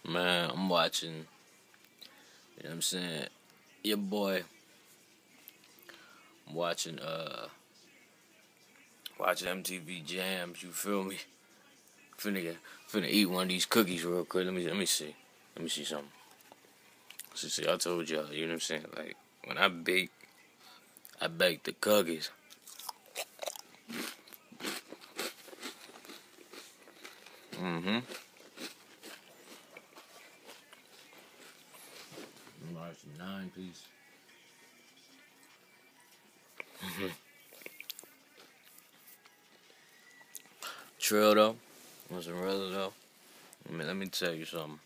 Man, I'm watching, you know what I'm saying, your boy. I'm watching MTV Jams, you feel me? Finna eat one of these cookies real quick. Let me see. Let me see something. See, I told y'all, you know what I'm saying? Like, when I bake the cookies. Mm-hmm. I'm watching 9 piece. Trill though. On some real though. Let me tell you something.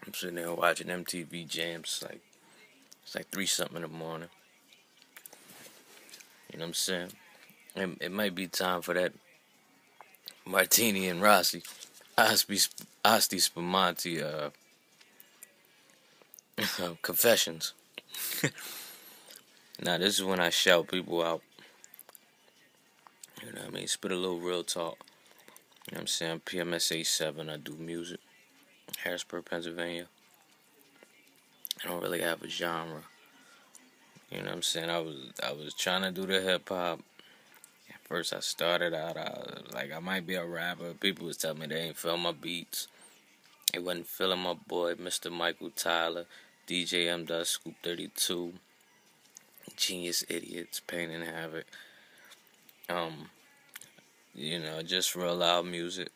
I'm sitting there watching MTV Jams. It's like 3 something in the morning. You know what I'm saying? It might be time for that Martini and Rossi. Asti Spumante confessions. Now this is when I shout people out. You know what I mean? Spit a little real talk. You know what I'm saying? PMSA 7, I do music. Harrisburg, Pennsylvania. I don't really have a genre. You know what I'm saying? I was trying to do the hip hop. At first I started out like I might be a rapper. People was telling me they ain't feel my beats. They wasn't feeling my boy, Mr. Michael Tyler, DJ M. Scoop 32, Genius Idiots, Pain and Havoc. Just real loud music.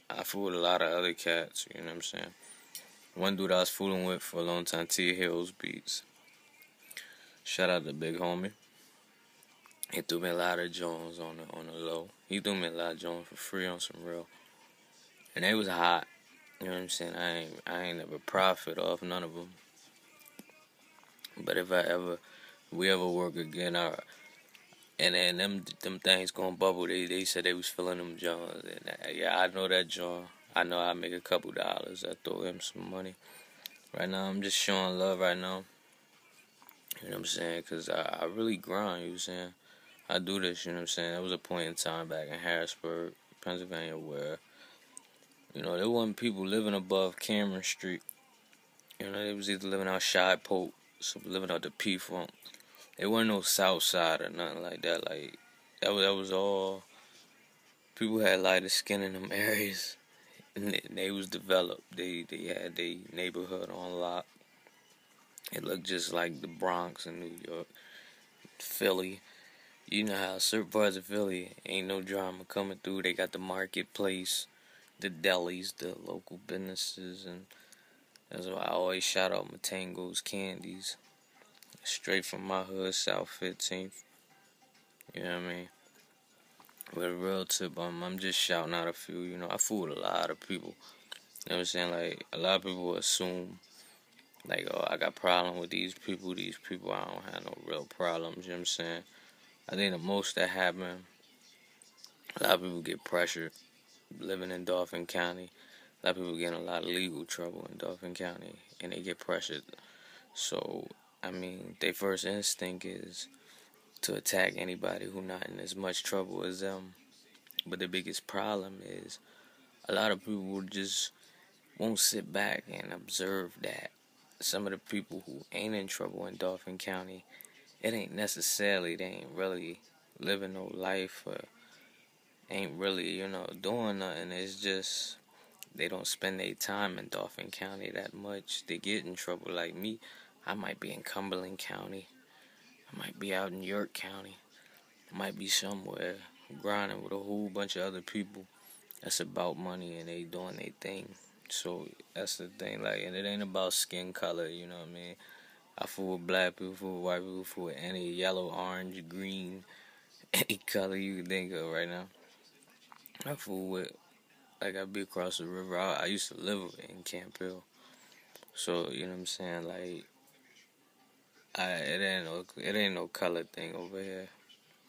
I fool with a lot of other cats, you know what I'm saying? One dude I was fooling with for a long time, T Hills Beats. Shout out to Big Homie. He threw me a lot of Jones on the low. He threw me a lot of Jones for free on some real. And they was hot. You know what I'm saying? I ain't never profit off none of them. But if we ever work again, and them things gonna bubble. They said they was feeling them Jones. And yeah, I know that John. I know I make a couple dollars. I throw him some money. Right now, I'm just showing love right now. You know what I'm saying? Because I really grind, you know what I'm saying? I do this, you know what I'm saying? There was a point in time back in Harrisburg, Pennsylvania, where, there wasn't people living above Cameron Street. They was either living out Shy Pope, some living out the P-Funk. There wasn't no South Side or nothing like that. Like, that was all, people had lighter skin in them areas. And they was developed. They had their neighborhood on lock. It looked just like the Bronx in New York, Philly. You know how certain parts of Philly ain't no drama coming through. They got the marketplace, the delis, the local businesses, and that's why I always shout out Matango's Candies. Straight from my hood, South 15th. You know what I mean? With a real tip, I'm just shouting out a few. I fool with a lot of people. You know what I'm saying? Like, a lot of people assume, like, oh, I got problem with these people. I don't have no real problems. You know what I'm saying? I think the most that happen, a lot of people get pressured living in Dauphin County. A lot of people get in a lot of legal trouble in Dauphin County, and they get pressured. So, their first instinct is to attack anybody who not in as much trouble as them. But the biggest problem is a lot of people just won't sit back and observe that some of the people who ain't in trouble in Dauphin County, it ain't necessarily they ain't really living no life or ain't really, doing nothing. It's just they don't spend their time in Dauphin County that much. They get in trouble like me. I might be in Cumberland County. I might be out in York County. I might be somewhere grinding with a whole bunch of other people that's about money and they doing their thing. So that's the thing, like, and it ain't about skin color, you know what I mean? I fool with black people, fool with white people, fool with any yellow, orange, green, any color you can think of right now. I fool with, like, I be across the river. I used to live in Camp Hill. So, you know what I'm saying? Like, it ain't no color thing over here.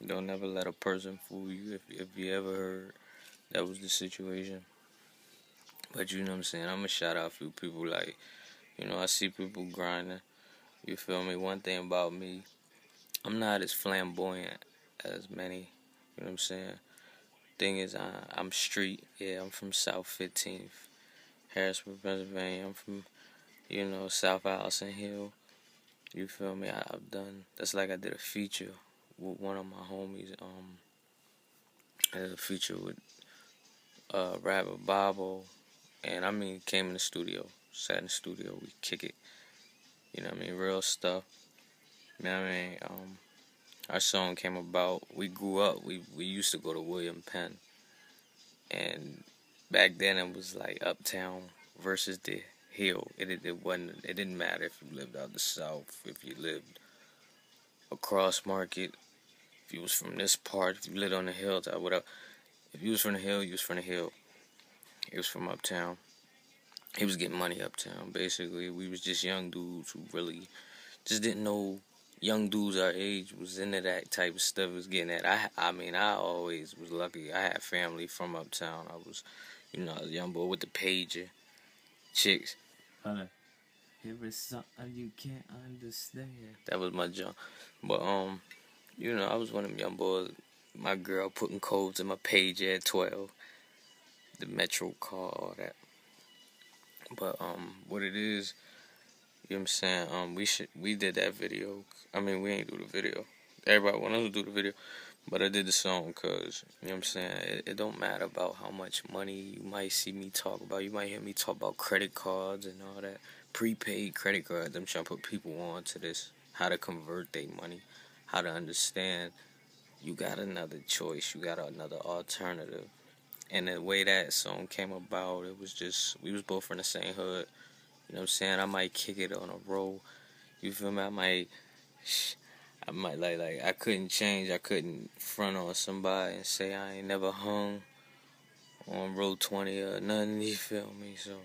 Don't never let a person fool you if you ever heard that was the situation. But you know what I'm saying? I'm gonna shout out a few people like, I see people grinding. You feel me? One thing about me, I'm not as flamboyant as many. You know what I'm saying? Thing is, I'm street. Yeah, I'm from South 15th. Harrisburg, Pennsylvania. I'm from, South Allison Hill. You feel me? I've done, that's like I did a feature with one of my homies. I did a feature with Rapper Bible, and came in the studio, sat in the studio, we kick it. You know what I mean? Real stuff. You know what I mean? Our song came about. We grew up. We used to go to William Penn, and back then it was like Uptown versus the Hill. It wasn't. It didn't matter if you lived out the South, if you lived across Market, if you was from this part, if you lived on the hilltop, whatever. If you was from the hill, you was from the hill. He was from Uptown. He was getting money Uptown. Basically, we was just young dudes who really just didn't know. Young dudes our age was into that type of stuff. Was getting that. I always was lucky. I had family from Uptown. I was, I was a young boy with the pager, chicks. Here is something you can't understand. That was my jump. But I was one of them young boys. My girl putting codes in my pager at 12. The Metro car, all that. But what it is, you know what I'm saying? We did that video. We ain't do the video. Everybody wanted to do the video, but I did the song because, you know what I'm saying, it don't matter about how much money you might see me talk about. You might hear me talk about credit cards and all that. Prepaid credit cards. I'm trying to put people on to this. How to convert their money. How to understand you got another choice. You got another alternative. And the way that song came about, it was just, we was both from the same hood. You know what I'm saying? I might kick it on a roll. You feel me? I might like I couldn't change. I couldn't front on somebody and say I ain't never hung on road 20 or nothing. You feel me? So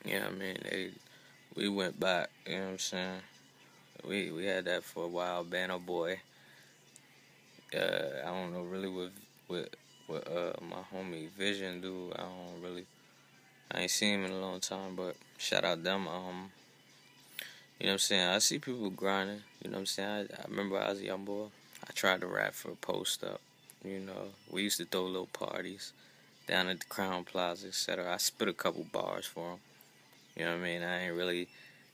yeah, we went back. You know what I'm saying? We had that for a while. Banner Boy. I don't know really with my homie Vision dude. I ain't seen him in a long time, but shout out them. You know what I'm saying? I see people grinding. You know what I'm saying? I remember I was a young boy. I tried to rap for a post up. We used to throw little parties down at the Crown Plaza, etc. I spit a couple bars for them. You know what I mean?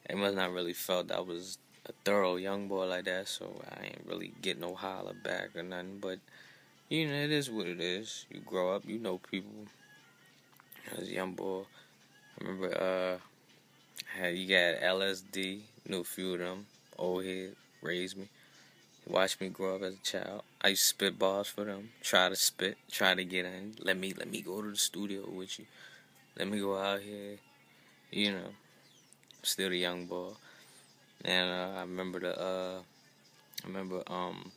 They must not really felt I was a thorough young boy like that, so I ain't really get no holler back or nothing. But, it is what it is. You grow up, you know people. I was a young boy. I remember, you got LSD, knew a few of them. Old head, raised me. Watched me grow up as a child. I used to spit bars for them. Try to spit, try to get in. Let me go to the studio with you. Let me go out here. Still the young boy. And I remember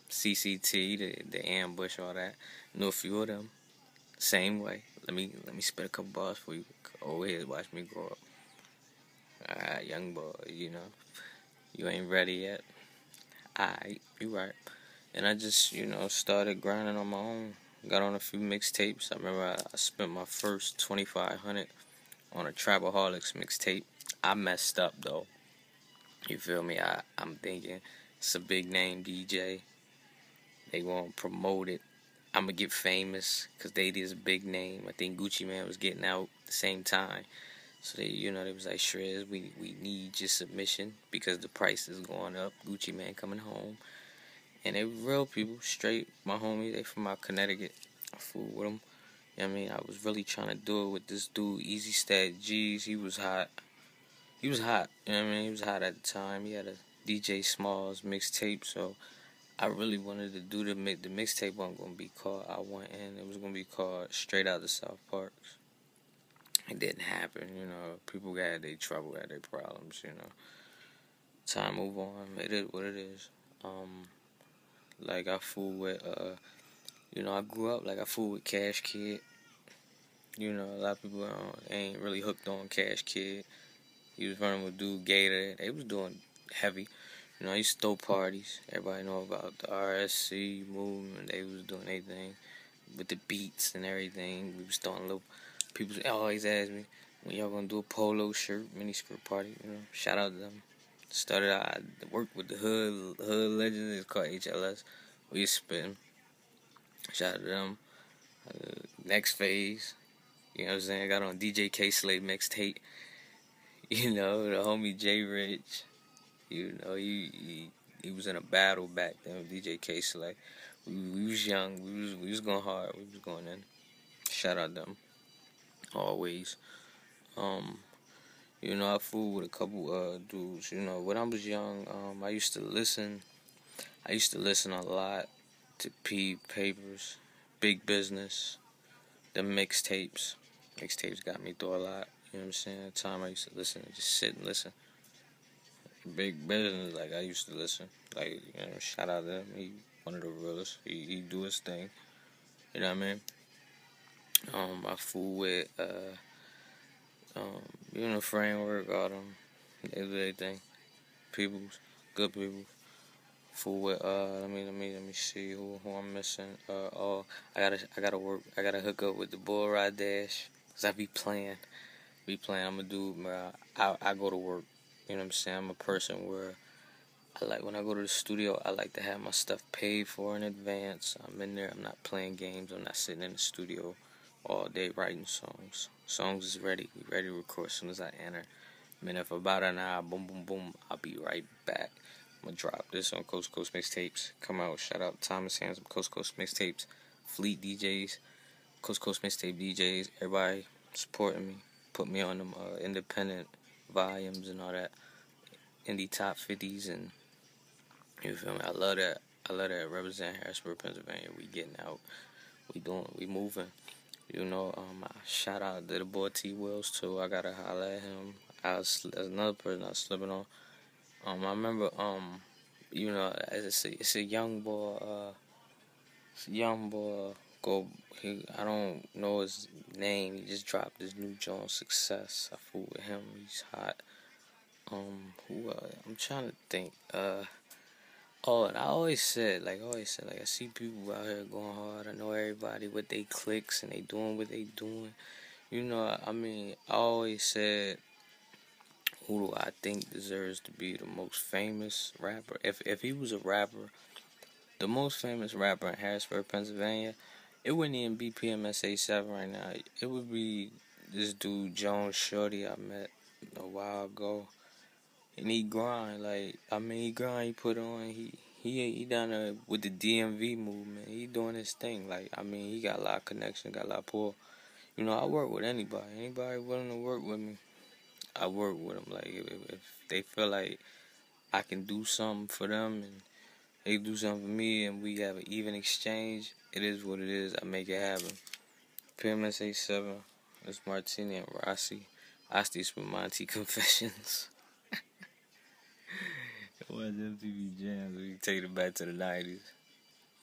CCT, the ambush, all that. Knew a few of them. Same way. Let me spit a couple bars for you. Old head, watch me grow up. Alright, young boy, you ain't ready yet. Alright, you right. And I just, started grinding on my own. Got on a few mixtapes. I remember I spent my first 2,500 on a Tribaholics mixtape. I messed up though. You feel me? I'm thinking it's a big name DJ. They gonna promote it. I'm gonna get famous because they did a big name. I think Gucci Mane was getting out at the same time. So they was like, Shrez, we need your submission because the price is going up. Gucci Mane coming home. And they real people, straight, my homie, they from out Connecticut. I fool with them. You know what I mean? I was really trying to do it with this dude, Easy Stat G's. He was hot. You know what I mean? He was hot at the time. He had a DJ Smalls mixtape, so I really wanted to do the mixtape wasn't going to be called I Want In. It was going to be called Straight Out of South Parks. It didn't happen, People had their trouble, had their problems, Time move on. It is what it is. Like I fool with, I grew up like I fool with Cash Kid. A lot of people ain't really hooked on Cash Kid. He was running with dude Gator. They was doing heavy. I used to throw parties. Everybody know about the RSC movement. They was doing their thing with the beats and everything. We was throwing little. People always ask me, when y'all gonna do a polo shirt, miniskirt party? Shout out to them. I worked with the hood legends. It's called HLS. We spitting. Shout out to them. Next phase. You know what I'm saying? Got on DJ K Slade mixtape. You know, the homie J Rich. You know, he was in a battle back then with DJ K Slade. We was young. We was going hard. We was going in. Shout out them always. Um, you know, I fooled with a couple dudes. You know, when I was young, I used to listen. I used to listen a lot to P Papers, Big Business, the mixtapes. Mixtapes got me through a lot. You know what I'm saying? At the time I used to listen, just sit and listen. Big Business, like I used to listen. Like, you know, shout out to him. He one of the realest. He do his thing. You know what I mean? I fool with you know, framework, all them. They do their thing. Peoples, good people. Fool with let me see who I'm missing. I gotta hook up with the Bull Ride Dash. Cause I be playing. I'm a dude, man. I go to work. You know what I'm saying? I'm a person where I like when I go to the studio. I like to have my stuff paid for in advance. I'm in there. I'm not playing games. I'm not sitting in the studio all day writing songs. Songs is ready. We ready to record as soon as I enter. Minute for about an hour. Boom, boom, boom. I'll be right back. I'm gonna drop this on Coast to Coast Mixtapes. Come out. Shout out Thomas Hands from Coast to Coast Mixtapes. Fleet DJs. Coast to Coast Mixtape DJs. Everybody supporting me. Put me on them independent volumes and all that. Indie top 50s and you feel me? I love that. I love that. Represent Harrisburg, Pennsylvania. We getting out. We moving. You know, shout out to the boy T Wills too. I gotta holler at him. That's another person I was slipping on. I remember, you know, it's a young boy. Young boy. I don't know his name. He just dropped his new joint, Success. I fool with him. He's hot. Who? I'm trying to think. Oh, and I I see people out here going hard. I know everybody with they clicks and they doing what they doing. You know, I mean, I always said, who do I think deserves to be the most famous rapper? If he was a rapper, the most famous rapper in Harrisburg, Pennsylvania, it wouldn't even be PMS87 right now. It would be this dude Jones Shorty I met a while ago. And he grind, he grind, he put on, he down there with the DMV movement. He doing his thing. He got a lot of connection, got a lot of pull. You know, I work with anybody. Anybody willing to work with me, I work with them. Like, if they feel like I can do something for them and they do something for me and we have an even exchange, it is what it is. I make it happen. PMS 87, it's Martini and Rossi. Asti with Monty Confessions. It was MTV Jams. We take it back to the 90s.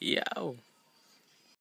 Yo.